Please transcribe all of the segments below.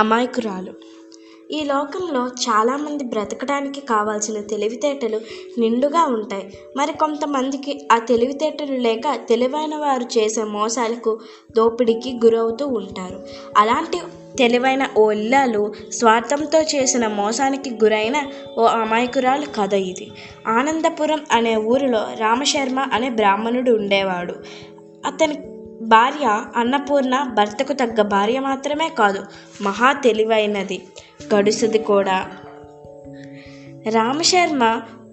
అమాయకురాలు. ఈ లోకంలో చాలామంది బ్రతకడానికి కావాల్సిన తెలివితేటలు నిండుగా ఉంటాయి. మరి కొంతమందికి ఆ తెలివితేటలు లేక తెలివైన వారు చేసే మోసాలకు, దోపిడీకి గురవుతూ ఉంటారు. అలాంటి తెలివైన ఓ ఇల్లాలు స్వార్థంతో చేసిన మోసానికి గురైన ఓ అమాయకురాలు కథ ఇది. ఆనందపురం అనే ఊరిలో రామశర్మ అనే బ్రాహ్మణుడు ఉండేవాడు. అతని భార్య అన్నపూర్ణ భర్తకు తగ్గ భార్య మాత్రమే కాదు, మహా తెలివైనది, గడుసుది కూడా. రామశర్మ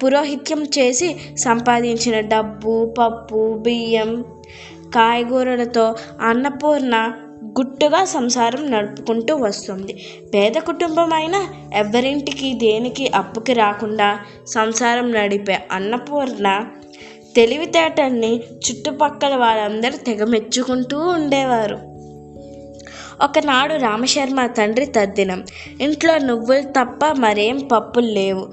పురోహిత్యం చేసి సంపాదించిన డబ్బు, పప్పు, బియ్యం, కాయగూరలతో అన్నపూర్ణ గుట్టుగా సంసారం నడుపుకుంటూ వస్తుంది. పేద కుటుంబం అయినా ఎవరింటికి దేనికి అప్పుకి రాకుండా సంసారం నడిపే అన్నపూర్ణ తెలివితేటల్ని చుట్టుపక్కల వాళ్ళందరూ తెగ మెచ్చుకుంటూ ఉండేవారు. ఒకనాడు రామశర్మ తండ్రి తద్దినం. ఇంట్లో నువ్వులు తప్ప మరేం పప్పులు లేవు.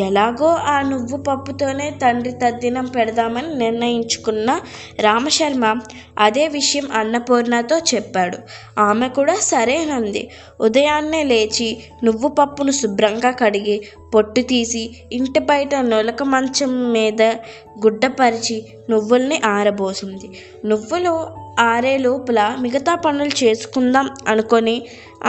ఎలాగో ఆ నువ్వు పప్పుతోనే తండ్రి తద్దినం పెడదామని నిర్ణయించుకున్న రామశర్మ అదే విషయం అన్నపూర్ణతో చెప్పాడు. ఆమె కూడా సరేనంది. ఉదయాన్నే లేచి నువ్వు పప్పును శుభ్రంగా కడిగి పొట్టు తీసి ఇంటి బయట నులక మంచం మీద గుడ్డపరిచి నువ్వుల్ని ఆరబోసింది. నువ్వులు ఆరే లోపల మిగతా పనులు చేసుకుందాం అనుకొని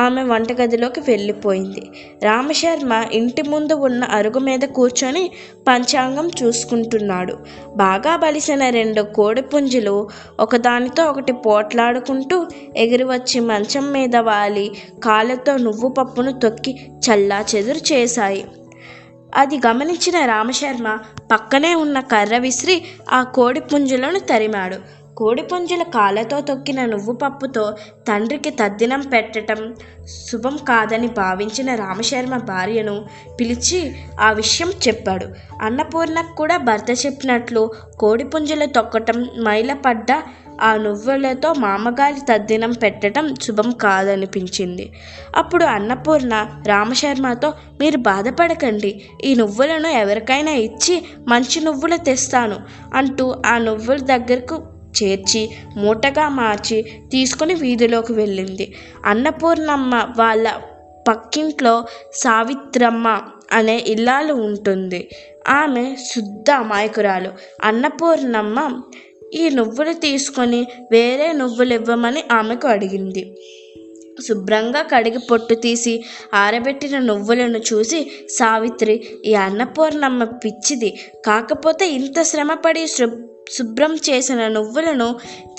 ఆమె వంటగదిలోకి వెళ్ళిపోయింది. రామశర్మ ఇంటి ముందు ఉన్న అరుగు మీద కూర్చొని పంచాంగం చూసుకుంటున్నాడు. బాగా బలిసిన 2 కోడిపుంజులు ఒకదానితో ఒకటి పోట్లాడుకుంటూ ఎగిరి వచ్చి మంచం మీద వాలి కాళ్ళతో నువ్వు పప్పును తొక్కి చల్లాచెదురు చేశాయి. అది గమనించిన రామశర్మ పక్కనే ఉన్న కర్ర విసిరి ఆ కోడిపుంజులను తరిమాడు. కోడిపుంజుల కాళ్ళతో తొక్కిన నువ్వు పప్పుతో తండ్రికి తద్దినం పెట్టడం శుభం కాదని భావించిన రామశర్మ భార్యను పిలిచి ఆ విషయం చెప్పాడు. అన్నపూర్ణకు కూడా భర్త చెప్పినట్లు కోడిపుంజులు తొక్కటం, మైలపడ్డ ఆ నువ్వులతో మామగారి తద్దినం పెట్టడం శుభం కాదనిపించింది. అప్పుడు అన్నపూర్ణ రామశర్మతో, మీరు బాధపడకండి, ఈ నువ్వులను ఎవరికైనా ఇచ్చి మంచి నువ్వులు తెస్తాను అంటూ ఆ నువ్వుల దగ్గరకు చేర్చి మూటగా మార్చి తీసుకుని వీధిలోకి వెళ్ళింది. అన్నపూర్ణమ్మ వాళ్ళ పక్కింట్లో సావిత్రమ్మ అనే ఇల్లాలు ఉంటుంది. ఆమె శుద్ధ అమాయకురాలు. అన్నపూర్ణమ్మ ఈ నువ్వులు తీసుకొని వేరే నువ్వులు ఇవ్వమని ఆమెకు అడిగింది. శుభ్రంగా కడిగి పొట్టు తీసి ఆరబెట్టిన నువ్వులను చూసి సావిత్రి, ఈ అన్నపూర్ణమ్మ పిచ్చిది, కాకపోతే ఇంత శ్రమపడి శుభ్రం చేసిన నువ్వులను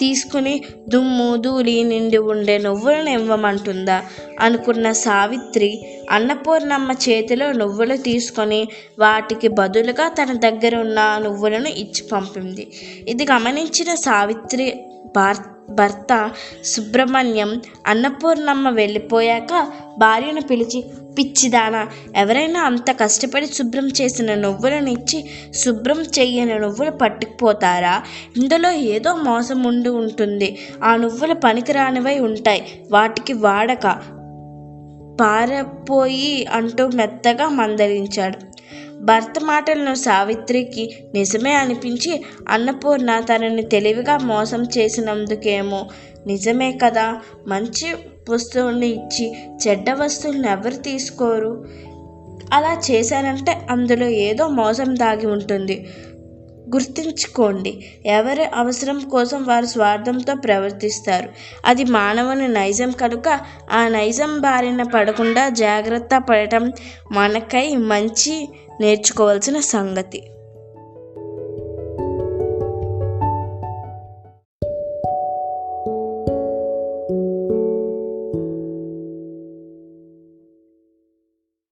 తీసుకుని దుమ్ము ధూళి నిండి ఉండే నువ్వులను ఇవ్వమంటుందా అనుకున్న సావిత్రి అన్నపూర్ణమ్మ చేతిలో నువ్వులు తీసుకొని వాటికి బదులుగా తన దగ్గర ఉన్న నువ్వులను ఇచ్చి పంపింది. ఇది గమనించిన సావిత్రి భర్త సుబ్రహ్మణ్యం అన్నపూర్ణమ్మ వెళ్ళిపోయాక భార్యను పిలిచి, పిచ్చిదానా, ఎవరైనా అంత కష్టపడి శుభ్రం చేసిన నువ్వులను ఇచ్చి శుభ్రం చెయ్యని నువ్వులు పట్టుకుపోతారా? ఇందులో ఏదో మోసం ఉండి ఉంటుంది. ఆ నువ్వులు పనికిరానివై ఉంటాయి, వాటికి వాడక పారపోయి అంటూ మెత్తగా మందలించాడు. భర్త మాటలను సావిత్రికి నిజమే అనిపించి అన్నపూర్ణ తనని తెలివిగా మోసం చేసినందుకేమో, నిజమే కదా, మంచి వస్తువుల్ని ఇచ్చి చెడ్డ వస్తువులను ఎవరు తీసుకోరు, అలా చేశానంటే అందులో ఏదో మోసం దాగి ఉంటుంది. గుర్తుంచుకోండి, ఎవరి అవసరం కోసం వారు స్వార్థంతో ప్రవర్తిస్తారు. అది మానవుని నైజం కనుక ఆ నైజం బారిన పడకుండా జాగ్రత్త పడటం మనకై మంచి నేర్చుకోవాల్సిన సంగతి.